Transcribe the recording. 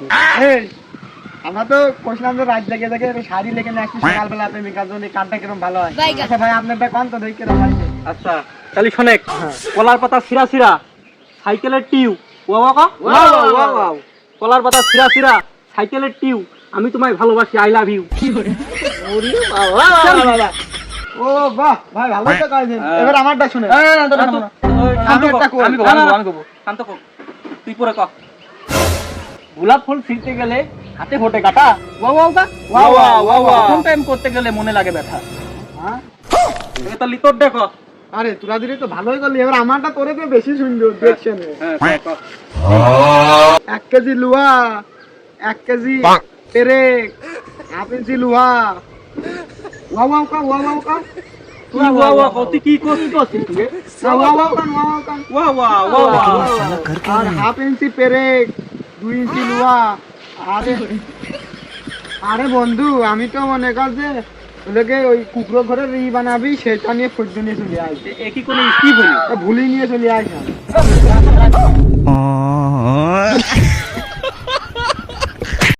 এই আমরা তো কইছিলাম যে রাত জেগে জেগে শাড়ি লেগে নিয়ে আসছি সকালবেলা প্রেমিকার জন্য কানটা কিরম ভালো হয়। আচ্ছা ভাই আপনারটা কোন তো দেখে কিরম হয়? আচ্ছা তাহলে শোনেক, কলার পাতা ছিঁড়া ছিঁড়া সাইকেলের টিউ, ওয়া ওয়া ওয়া, কলার পাতা ছিঁড়া ছিঁড়া সাইকেলের টিউ, আমি তোমায় ভালোবাসি, আই লাভ ইউ। ওরে বাবা, ও বাহ ভাই ভালো তো কইছেন। এবার আমারটা শুনে আমি কব শান্ত কর, তুই পরে ক। গোলাপ ফুল ছিঁড়তে গেলে হাতে ফোটে কাটা, ওয়া ওয়া ওয়া ওয়া ওয়া, কোন টাইম করতে গেলে মনে লাগে ব্যথা। হ্যাঁ এ তো লিতর দেখো। আরে তোরা দিলে তো ভালোই করলি। এবার আমারটা তোরে তো বেশি সুন্দর দেখছেন। হ্যাঁ ক। 1 কেজি লোহা, 1 কেজি পেরেক, 1/2 ইঞ্চি লোহা। ওয়া ওয়া কা ওয়া ওয়া কা তুই ওয়া ওয়া কর, তুই কি করছিস তুই? ওয়া ওয়া কা ওয়া ওয়া কা ওয়া ওয়া ওয়া ওয়া, আর 1/2 ইঞ্চি পেরেক, 2 ইঞ্চি লোহা। আরে আরে বন্ধু আমি তো মনে কর যে ওদেরকে ওই কুকুর ঘরের ই বানাবি সেটা নিয়ে ফুট নিয়ে চলে আসবে। এ কি কোন স্কিপ হলো? ভুলি নিয়ে চলে আসবে।